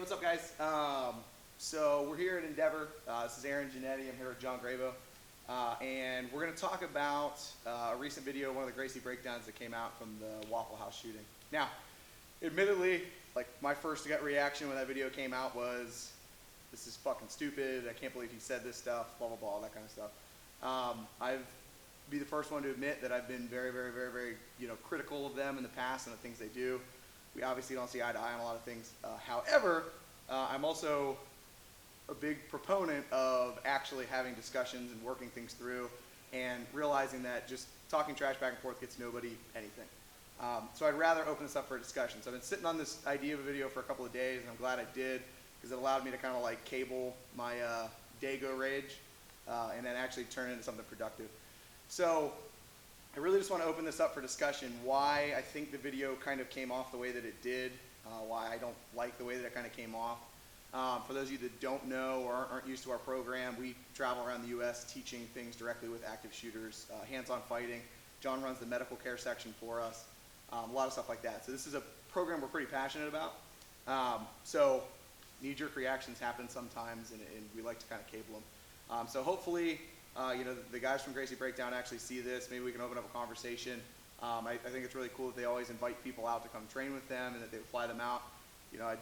what's up, guys? So we're here at Endeavor. This is Aaron Giannetti. I'm here with John Grabo. And we're going to talk about a recent video, one of the Gracie Breakdowns that came out from the Waffle House shooting. Now, admittedly, like my first gut reaction when that video came out was, this is fucking stupid. I can't believe he said this stuff, blah, blah, blah, that kind of stuff. I've be the first one to admit that I've been very, critical of them in the past and the things they do. We obviously don't see eye to eye on a lot of things. However, I'm also a big proponent of actually having discussions and working things through and realizing that just talking trash back and forth gets nobody anything. So I'd rather open this up for a discussion. So I've been sitting on this idea of a video for a couple of days, and I'm glad I did, because it allowed me to kind of like cable my Dago rage and then actually turn it into something productive. So I really just want to open this up for discussion, why I think the video kind of came off the way that it did, why I don't like the way that it kind of came off. For those of you that don't know or aren't used to our program, we travel around the U.S. teaching things directly with active shooters, hands-on fighting. John runs the medical care section for us, a lot of stuff like that. So this is a program we're pretty passionate about. So knee-jerk reactions happen sometimes, and we like to kind of cable them. So hopefully, the guys from Gracie Breakdown actually see this. Maybe we can open up a conversation. I think it's really cool that they always invite people out to come train with them and that they fly them out. I'd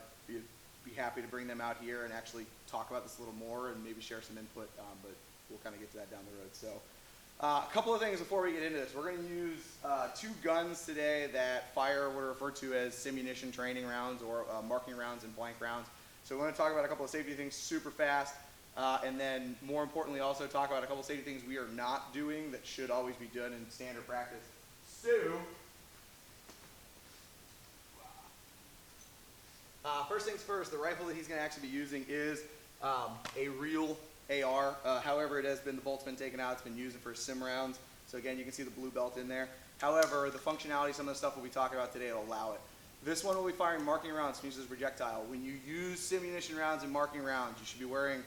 be happy to bring them out here and actually talk about this a little more and maybe share some input, but we'll kind of get to that down the road. So a couple of things before we get into this. We're going to use two guns today that fire what are referred to as simunition training rounds or marking rounds and blank rounds. So we're going to talk about a couple of safety things super fast. And then, more importantly, also talk about a couple of safety things we are not doing that should always be done in standard practice. So, first things first, the rifle that he's going to actually be using is a real AR. However, it has been, the bolt's been taken out. It's been used for sim rounds. So again, you can see the blue belt in there. However, the functionality, some of the stuff we'll be talking about today will allow it. This one will be firing marking rounds, uses projectile. When you use simunition rounds and marking rounds, you should be wearing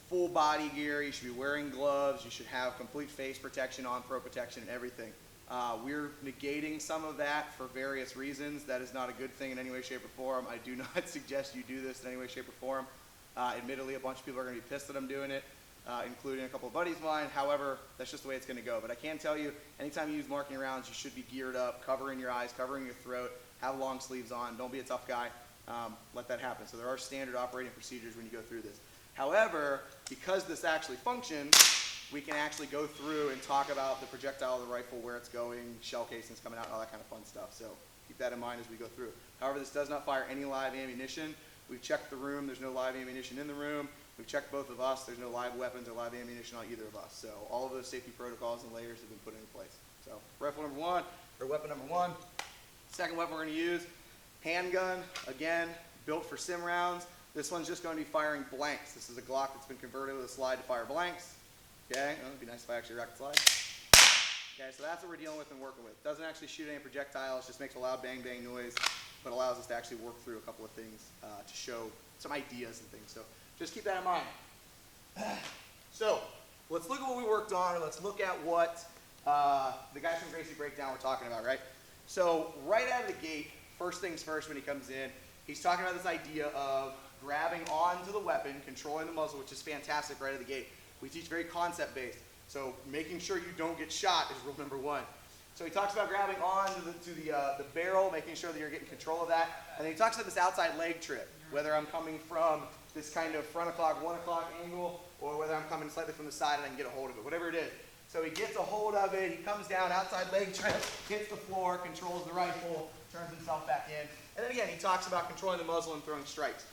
full body gear, you should be wearing gloves, you should have complete face protection, on-throw protection, and everything. We're negating some of that for various reasons. That is not a good thing in any way, shape, or form. I do not suggest you do this in any way, shape, or form. Admittedly, a bunch of people are going to be pissed that I'm doing it, including a couple of buddies of mine. However, that's just the way it's going to go. But I can tell you, anytime you use marking rounds, you should be geared up, covering your eyes, covering your throat, have long sleeves on. Don't be a tough guy. Let that happen. So there are standard operating procedures when you go through this. However, because this actually functions, we can actually go through and talk about the projectile of the rifle, where it's going, shell casings coming out, all that kind of fun stuff. So keep that in mind as we go through. However, this does not fire any live ammunition. We've checked the room. There's no live ammunition in the room. We've checked both of us. There's no live weapons or live ammunition on either of us. So all of those safety protocols and layers have been put into place. So rifle number one, or weapon number one. Second weapon we're going to use, handgun. Again, built for sim rounds. This one's just going to be firing blanks. This is a Glock that's been converted with a slide to fire blanks. Okay, it'd be nice if I actually racked the slide. Okay, so that's what we're dealing with and working with. Doesn't actually shoot any projectiles, just makes a loud bang bang noise, but allows us to actually work through a couple of things to show some ideas and things. So just keep that in mind. So let's look at what we worked on, or let's look at what the guys from Gracie Breakdown were talking about, right? So right out of the gate, first things first when he comes in, he's talking about this idea of grabbing onto the weapon, controlling the muzzle, which is fantastic right out of the gate. We teach very concept-based, so making sure you don't get shot is rule number one. So he talks about grabbing onto the barrel, making sure that you're getting control of that, and then he talks about this outside leg trip, whether I'm coming from this kind of front o'clock, 1 o'clock angle, or whether I'm coming slightly from the side and I can get a hold of it, whatever it is. So he gets a hold of it, he comes down, outside leg trip, hits the floor, controls the rifle, turns himself back in, and then again he talks about controlling the muzzle and throwing strikes.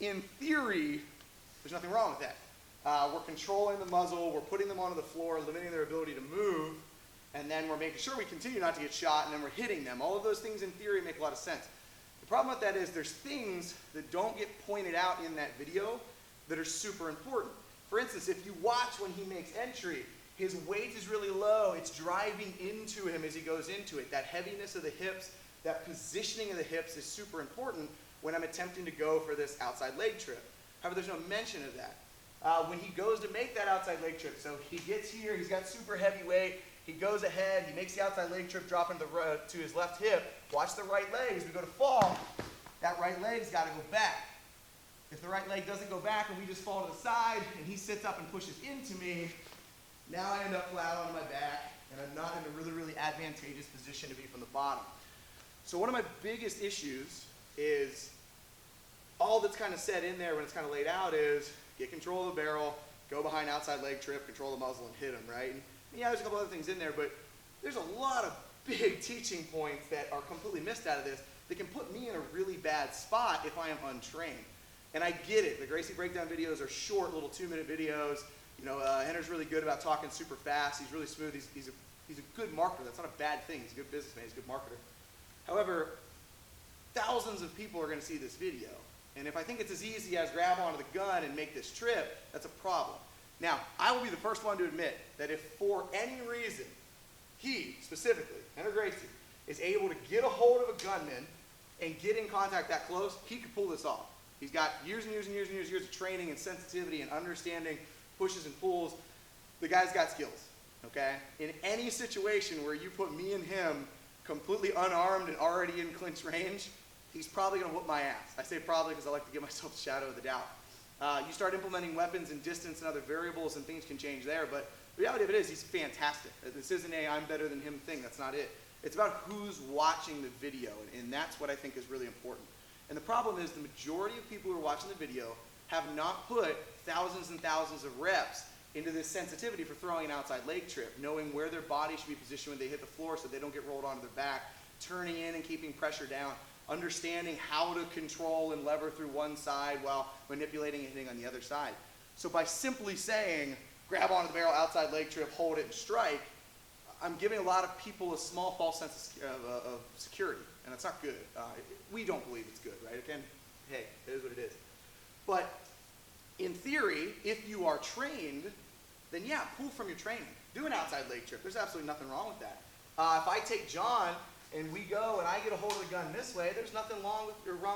In theory, there's nothing wrong with that. We're controlling the muzzle, we're putting them onto the floor, limiting their ability to move, and then we're making sure we continue not to get shot, and then we're hitting them. All of those things in theory make a lot of sense. The problem with that is there's things that don't get pointed out in that video that are super important. For instance, if you watch when he makes entry, his weight is really low. It's driving into him as he goes into it. That heaviness of the hips, that positioning of the hips is super important when I'm attempting to go for this outside leg trip. However, there's no mention of that. When he goes to make that outside leg trip, so he gets here, he's got super heavy weight, he goes ahead, he makes the outside leg trip, dropping to his left hip. Watch the right leg as we go to fall. That right leg's got to go back. If the right leg doesn't go back and we just fall to the side and he sits up and pushes into me, now I end up flat on my back and I'm not in a really, really advantageous position to be from the bottom. So one of my biggest issues is all that's kind of set in there when it's kind of laid out is get control of the barrel, go behind outside leg trip, control the muzzle and hit him, right? And yeah, there's a couple other things in there, but there's a lot of big teaching points that are completely missed out of this that can put me in a really bad spot if I am untrained. And I get it. The Gracie Breakdown videos are short, little 2-minute videos. You know, Henner's really good about talking super fast. He's really smooth. He's a good marketer. That's not a bad thing. He's a good businessman. He's a good marketer. However, thousands of people are going to see this video. And if I think it's as easy as grab onto the gun and make this trip, that's a problem. Now, I will be the first one to admit that if for any reason he, specifically, Henner Gracie, is able to get a hold of a gunman and get in contact that close, he could pull this off. He's got years and years and years and years of training and sensitivity and understanding pushes and pulls. The guy's got skills, okay? In any situation where you put me and him completely unarmed and already in clinch range, he's probably gonna whoop my ass. I say probably because I like to give myself the shadow of the doubt. You start implementing weapons and distance and other variables and things can change there, but the reality of it is he's fantastic. This isn't a I'm better than him thing, that's not it. It's about who's watching the video, and that's what I think is really important. And the problem is the majority of people who are watching the video have not put thousands and thousands of reps into this sensitivity for throwing an outside leg trip, knowing where their body should be positioned when they hit the floor so they don't get rolled onto their back, turning in and keeping pressure down, understanding how to control and lever through one side while manipulating and hitting on the other side. So by simply saying, grab onto the barrel, outside leg trip, hold it, and strike, I'm giving a lot of people a small false sense of security, and that's not good. We don't believe it's good, right? Again, hey, it is what it is. But in theory, if you are trained, then yeah, pull from your training. Do an outside leg trip. There's absolutely nothing wrong with that. If I take John and we go and I get a hold of the gun this way, there's nothing wrong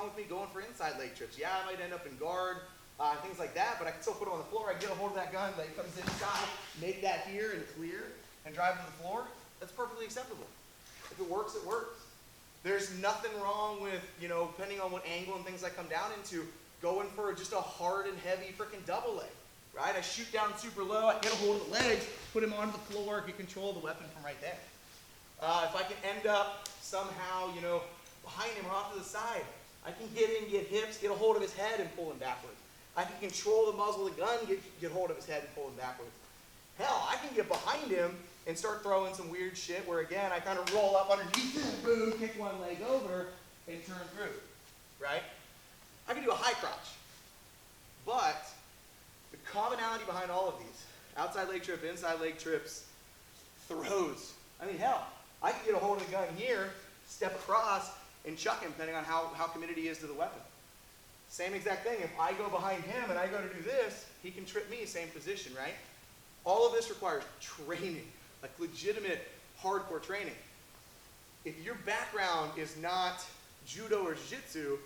with me going for inside leg trips. Yeah, I might end up in guard, things like that, but I can still put it on the floor. I get a hold of that gun, leg comes inside, make that here and clear, and drive to the floor. That's perfectly acceptable. If it works, it works. There's nothing wrong with, you know, depending on what angle and things I come down into, going for just a hard and heavy freaking double leg, right? I shoot down super low, I get a hold of the legs, put him onto the floor, get control of the weapon from right there. If I can end up somehow, you know, behind him or off to the side, I can get in, get hips, get a hold of his head and pull him backwards. I can control the muzzle of the gun, get hold of his head and pull him backwards. Hell, I can get behind him and start throwing some weird shit where, again, I kind of roll up underneath him, boom, kick one leg over, and turn through, right? I can do a high crotch. But the commonality behind all of these, outside leg trip, inside leg trips, throws. I mean, hell, I can get a hold of the gun here, step across, and chuck him, depending on how committed he is to the weapon. Same exact thing. If I go behind him and I go to do this, he can trip me, same position, right? All of this requires training, like legitimate hardcore training. If your background is not judo or jiu-jitsu,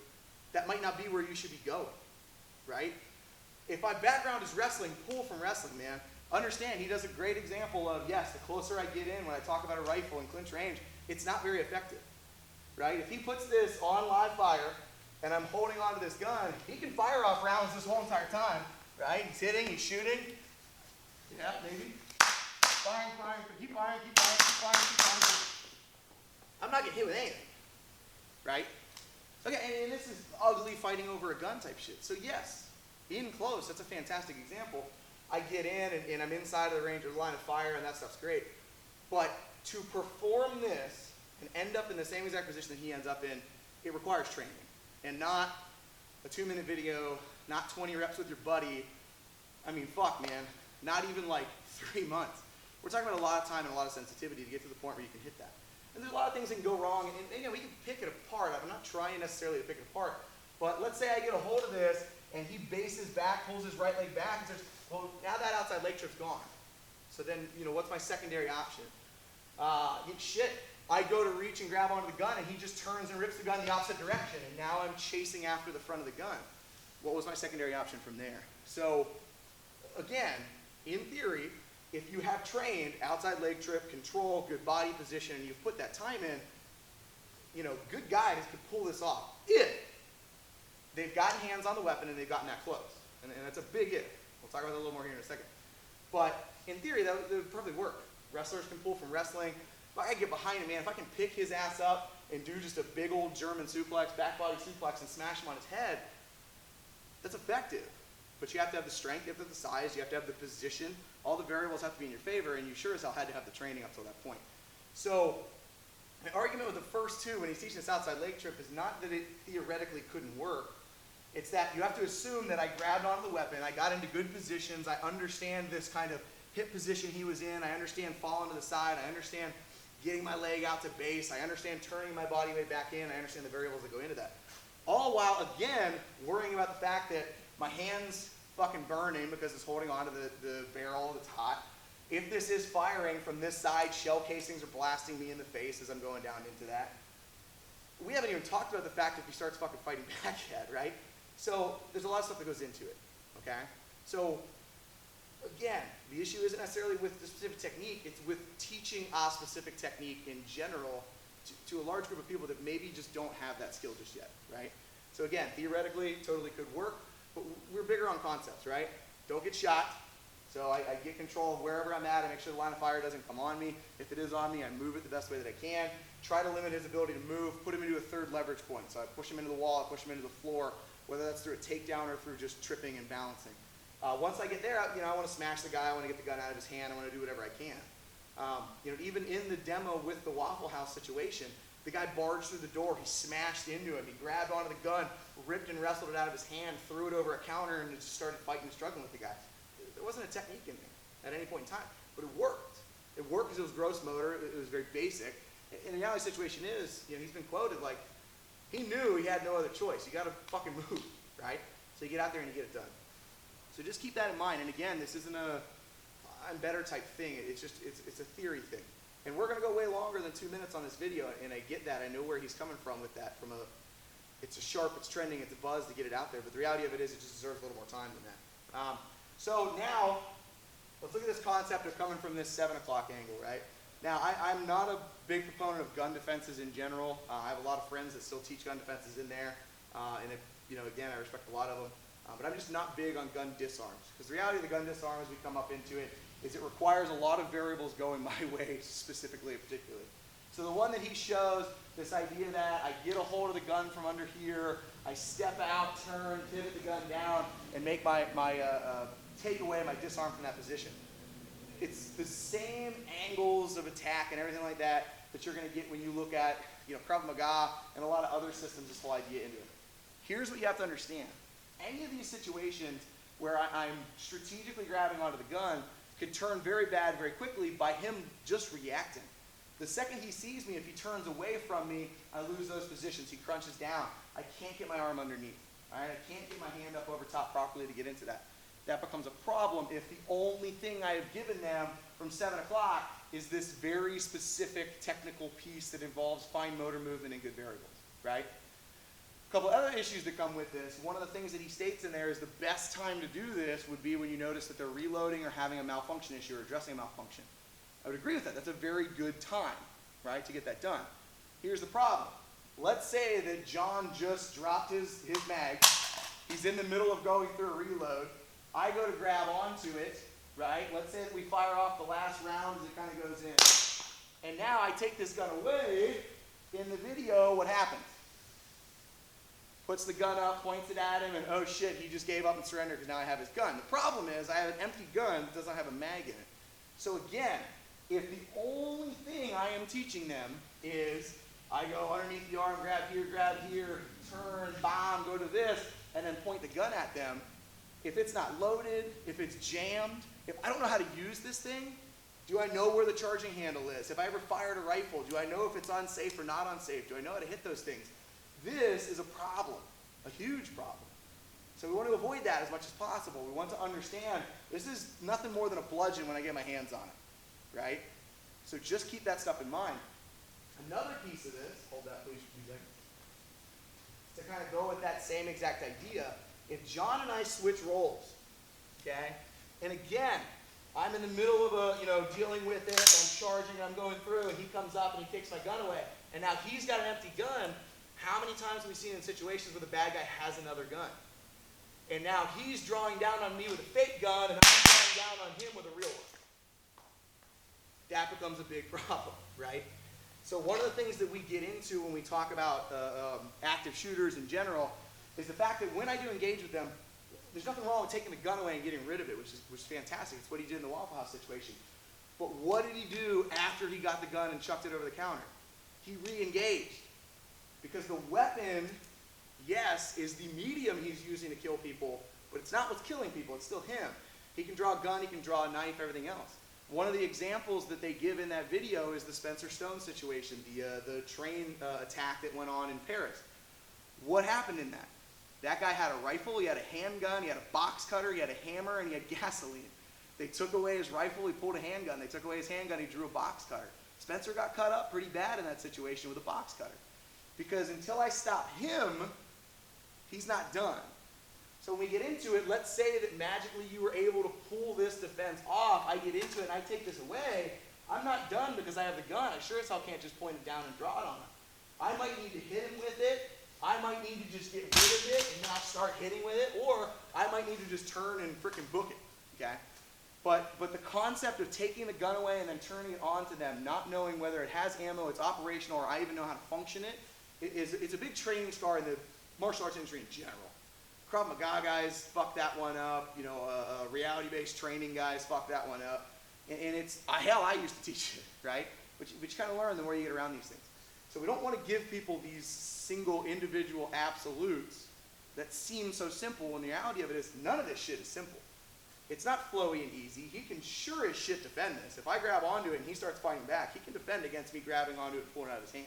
that might not be where you should be going, right? If my background is wrestling, pull from wrestling, man. Understand, he does a great example of, yes, the closer I get in when I talk about a rifle in clinch range, it's not very effective, right? If he puts this on live fire and I'm holding onto this gun, he can fire off rounds this whole entire time, right? He's hitting, he's shooting. Yeah, maybe. Firing, keep firing, keep firing, keep firing, keep firing. I'm not getting hit with anything, right? Okay, and this is ugly fighting over a gun type shit. So yes, in close, that's a fantastic example. I get in and I'm inside of the range of the line of fire and that stuff's great. But to perform this and end up in the same exact position that he ends up in, it requires training. And not a 2-minute video, not 20 reps with your buddy. I mean, fuck, man. Not even like 3 months. We're talking about a lot of time and a lot of sensitivity to get to the point where you can hit that. And there's a lot of things that can go wrong, and again, we can pick it apart. I'm not trying necessarily to pick it apart, but let's say I get a hold of this, and he bases back, pulls his right leg back, and says, well, now that outside leg trip's gone. So then, you know, what's my secondary option? Shit, I go to reach and grab onto the gun, and he just turns and rips the gun the opposite direction, and now I'm chasing after the front of the gun. What was my secondary option from there? So, again, in theory, if you have trained outside leg trip, control, good body position, and you've put that time in, you know, good guys could pull this off. If they've gotten hands on the weapon and they've gotten that close. And that's a big if. We'll talk about that a little more here in a second. But in theory, that would probably work. Wrestlers can pull from wrestling. If I get behind him, man, if I can pick his ass up and do just a big old German suplex, back body suplex, and smash him on his head, that's effective. But you have to have the strength, you have to have the size, you have to have the position. All the variables have to be in your favor, and you sure as hell had to have the training up till that point. So the argument with the first two when he's teaching this outside leg trip is not that it theoretically couldn't work. It's that you have to assume that I grabbed onto the weapon, I got into good positions, I understand this kind of hip position he was in, I understand falling to the side, I understand getting my leg out to base, I understand turning my body weight back in, I understand the variables that go into that. All while, again, worrying about the fact that my hand's fucking burning because it's holding onto the barrel that's hot. If this is firing from this side, shell casings are blasting me in the face as I'm going down into that. We haven't even talked about the fact if he starts fucking fighting back yet, right? So there's a lot of stuff that goes into it, okay? So again, the issue isn't necessarily with the specific technique, it's with teaching a specific technique in general to a large group of people that maybe just don't have that skill just yet, right? So again, theoretically, totally could work, but we're bigger on concepts, right? Don't get shot. So I get control of wherever I'm at. I make sure the line of fire doesn't come on me. If it is on me, I move it the best way that I can. Try to limit his ability to move, put him into a third leverage point. So I push him into the wall, I push him into the floor, whether that's through a takedown or through just tripping and balancing. Once I get there, I want to smash the guy. I want to get the gun out of his hand. I want to do whatever I can. Even in the demo with the Waffle House situation, the guy barged through the door. He smashed into him. He grabbed onto the gun, ripped and wrestled it out of his hand, threw it over a counter, and just started fighting and struggling with the guy. There wasn't a technique in there at any point in time, but it worked. It worked because it was gross motor. It was very basic. And the reality situation is, he's been quoted like, he knew he had no other choice. You got to fucking move, right? So you get out there and you get it done. So just keep that in mind. And again, this isn't a I'm better type thing. It's just it's a theory thing. And we're going to go way longer than 2 minutes on this video, and I get that. I know where he's coming from with that. It's a sharp, it's trending, it's a buzz to get it out there. But the reality of it is it just deserves a little more time than that. So now, let's look at this concept of coming from this 7 o'clock angle, right? Now, I'm not a big proponent of gun defenses in general. I have a lot of friends that still teach gun defenses in there. Again, I respect a lot of them. But I'm just not big on gun disarms. Because the reality of the gun disarm as we come up into it is it requires a lot of variables going my way, specifically and particularly. So the one that he shows, this idea that I get a hold of the gun from under here, I step out, turn, pivot the gun down, and make my take away my disarm from that position. It's the same angles of attack and everything like that you're going to get when you look at Krav Maga and a lot of other systems, this whole idea into it. Here's what you have to understand. Any of these situations where I'm strategically grabbing onto the gun could turn very bad very quickly by him just reacting. The second he sees me, if he turns away from me, I lose those positions. He crunches down. I can't get my arm underneath. All right? I can't get my hand up over top properly to get into that. That becomes a problem if the only thing I have given them from 7 o'clock is this very specific technical piece that involves fine motor movement and good variables, right? A couple other issues that come with this. One of the things that he states in there is the best time to do this would be when you notice that they're reloading or having a malfunction issue or addressing a malfunction. I would agree with that. That's a very good time, right, to get that done. Here's the problem. Let's say that John just dropped his mag. He's in the middle of going through a reload. I go to grab onto it, right? Let's say that we fire off the last round as it kind of goes in. And now I take this gun away. In the video, what happens? Puts the gun up, points it at him, and oh shit, he just gave up and surrendered because now I have his gun. The problem is I have an empty gun that doesn't have a mag in it. So again, if the only thing I am teaching them is I go underneath the arm, grab here, turn, bomb, go to this, and then point the gun at them, if it's not loaded, if it's jammed, if I don't know how to use this thing, do I know where the charging handle is? If I ever fired a rifle, do I know if it's unsafe or not unsafe? Do I know how to hit those things? This is a problem, a huge problem. So we want to avoid that as much as possible. We want to understand this is nothing more than a bludgeon when I get my hands on it, right? So just keep that stuff in mind. Another piece of this, hold that please for 2 seconds, to kind of go with that same exact idea, if John and I switch roles, okay, and again, I'm in the middle of dealing with it, I'm charging, I'm going through, and he comes up and he takes my gun away, and now he's got an empty gun, How many times have we seen in situations where the bad guy has another gun? And now he's drawing down on me with a fake gun, and I'm drawing down on him with a real one. That becomes a big problem, right? So one of the things that we get into when we talk about active shooters in general is the fact that when I do engage with them, there's nothing wrong with taking the gun away and getting rid of it, which is fantastic. It's what he did in the Waffle House situation. But what did he do after he got the gun and chucked it over the counter? He re-engaged. Because the weapon, yes, is the medium he's using to kill people, but it's not what's killing people, it's still him. He can draw a gun, he can draw a knife, everything else. One of the examples that they give in that video is the Spencer Stone situation, the train attack that went on in Paris. What happened in that? That guy had a rifle, he had a handgun, he had a box cutter, he had a hammer, and he had gasoline. They took away his rifle, he pulled a handgun. They took away his handgun, he drew a box cutter. Spencer got cut up pretty bad in that situation with a box cutter. Because until I stop him, he's not done. So when we get into it, let's say that magically you were able to pull this defense off. I get into it and I take this away. I'm not done because I have the gun. I sure as hell can't just point it down and draw it on him. I might need to hit him with it. I might need to just get rid of it and not start hitting with it. Or I might need to just turn and frickin' book it. Okay? But the concept of taking the gun away and then turning it on to them, not knowing whether it has ammo, it's operational, or I even know how to function it, it's a big training scar in the martial arts industry in general. Krav Maga guys fuck that one up. You know, reality-based training guys fuck that one up. And it's, hell, I used to teach it, right? But you kind of learn the more you get around these things. So we don't want to give people these single individual absolutes that seem so simple when the reality of it is none of this shit is simple. It's not flowy and easy. He can sure as shit defend this. If I grab onto it and he starts fighting back, he can defend against me grabbing onto it and pulling it out of his hand.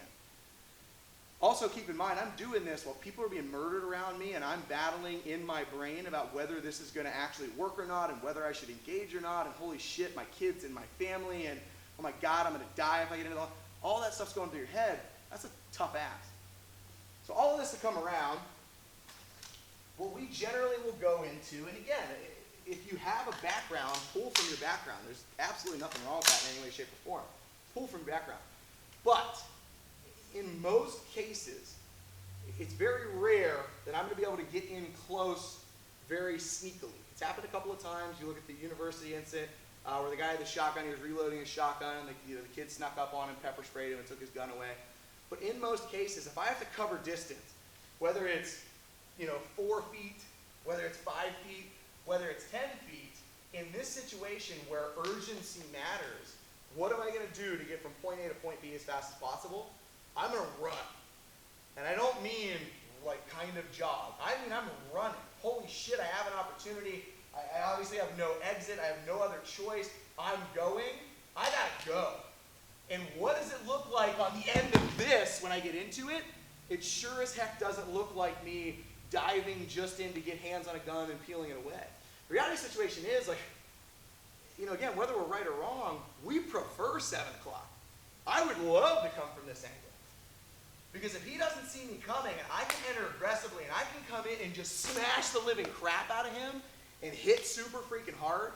Also keep in mind, I'm doing this while people are being murdered around me and I'm battling in my brain about whether this is going to actually work or not and whether I should engage or not, and holy shit, my kids and my family, and oh my god, I'm going to die if I get into all that stuff's going through your head. That's a tough ass. So all of this to come around, what we generally will go into, and again, if you have a background, pull from your background. There's absolutely nothing wrong with that in any way, shape, or form. Pull from your background. But in most cases, it's very rare that I'm going to be able to get in close very sneakily. It's happened a couple of times. You look at the university incident where the guy had the shotgun, he was reloading his shotgun, and the kid snuck up on him, pepper sprayed him, and took his gun away. But in most cases, if I have to cover distance, whether it's 4 feet, whether it's 5 feet, whether it's 10 feet, in this situation where urgency matters, what am I going to do to get from point A to point B as fast as possible? I'm going to run. And I don't mean like kind of jog. I mean I'm running. Holy shit, I have an opportunity. I obviously have no exit. I have no other choice. I'm going. I got to go. And what does it look like on the end of this when I get into it? It sure as heck doesn't look like me diving just in to get hands on a gun and peeling it away. The reality situation is, like, again, whether we're right or wrong, we prefer 7 o'clock. I would love to come from this angle. Because if he doesn't see me coming and I can enter aggressively and I can come in and just smash the living crap out of him and hit super freaking hard,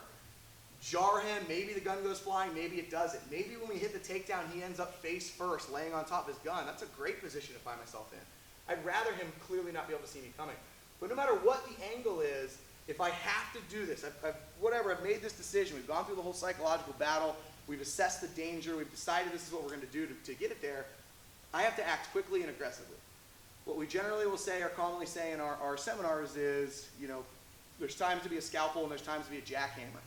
jar him, maybe the gun goes flying, maybe it doesn't. Maybe when we hit the takedown, he ends up face first, laying on top of his gun. That's a great position to find myself in. I'd rather him clearly not be able to see me coming. But no matter what the angle is, if I have to do this, I've made this decision. We've gone through the whole psychological battle. We've assessed the danger. We've decided this is what we're going to do to get it there. I have to act quickly and aggressively. What we generally will say or commonly say in our seminars is, there's times to be a scalpel and there's times to be a jackhammer.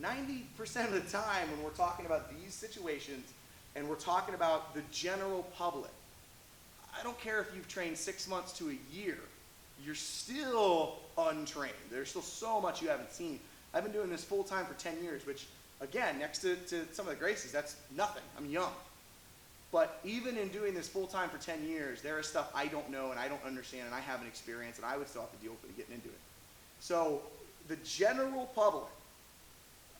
90% of the time when we're talking about these situations and we're talking about the general public, I don't care if you've trained 6 months to a year, you're still untrained. There's still so much you haven't seen. I've been doing this full time for 10 years, which again, next to some of the Gracies, that's nothing. I'm young. But even in doing this full time for 10 years, there is stuff I don't know and I don't understand and I haven't experienced and I would still have to deal with it getting into it. So the general public,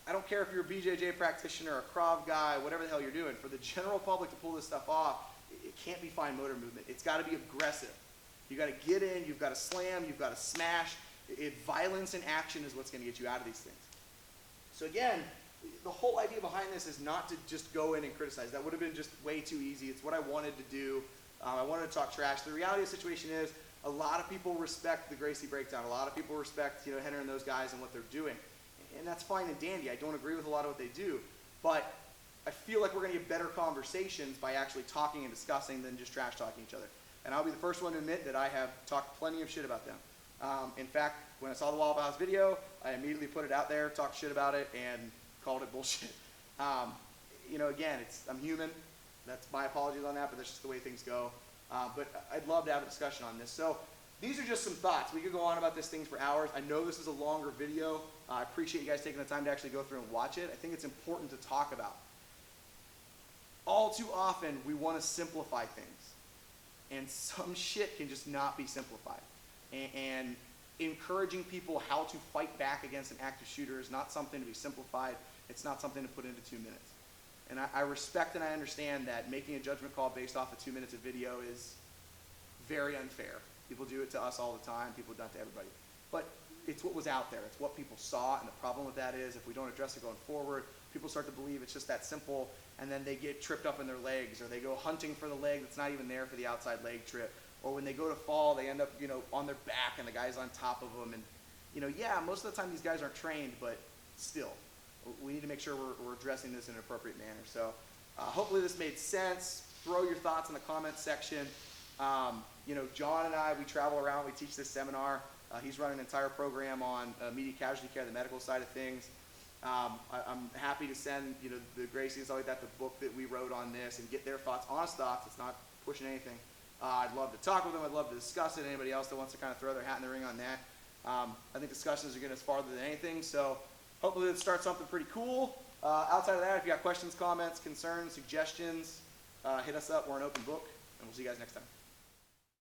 I don't care if you're a BJJ practitioner, a Krav guy, whatever the hell you're doing, for the general public to pull this stuff off, it can't be fine motor movement. It's got to be aggressive. You got to get in, you've got to slam, you've got to smash. Violence in action is what's going to get you out of these things. So again, the whole idea behind this is not to just go in and criticize. That would have been just way too easy. It's what I wanted to do. I wanted to talk trash. The reality of the situation is a lot of people respect the Gracie Breakdown. A lot of people respect, Henry and those guys and what they're doing. And that's fine and dandy. I don't agree with a lot of what they do. But I feel like we're going to get better conversations by actually talking and discussing than just trash talking each other. And I'll be the first one to admit that I have talked plenty of shit about them. In fact, when I saw the Waffle House video, I immediately put it out there, talked shit about it, and called it bullshit. Again, I'm human. That's my apologies on that, but that's just the way things go. But I'd love to have a discussion on this. So these are just some thoughts. We could go on about this thing for hours. I know this is a longer video. I appreciate you guys taking the time to actually go through and watch it. I think it's important to talk about. All too often, we want to simplify things. And some shit can just not be simplified. And encouraging people how to fight back against an active shooter is not something to be simplified. It's not something to put into 2 minutes. And I respect and I understand that making a judgment call based off of 2 minutes of video is very unfair. People do it to us all the time. People do it to everybody. But it's what was out there. It's what people saw. And the problem with that is if we don't address it going forward, people start to believe it's just that simple. And then they get tripped up in their legs, or they go hunting for the leg that's not even there for the outside leg trip. Or when they go to fall, they end up, on their back and the guy's on top of them. And, yeah, most of the time these guys aren't trained, but still, we need to make sure we're addressing this in an appropriate manner. So hopefully this made sense. Throw your thoughts in the comments section. John and I, we travel around, we teach this seminar. He's running an entire program on immediate casualty care, the medical side of things. I'm happy to send, the Gracie and stuff like that, the book that we wrote on this, and get their thoughts, honest thoughts. It's not pushing anything. I'd love to talk with them. I'd love to discuss it. Anybody else that wants to kind of throw their hat in the ring on that. I think discussions are getting us farther than anything. So hopefully it starts something pretty cool. Outside of that, if you got questions, comments, concerns, suggestions, hit us up. We're an open book, and we'll see you guys next time.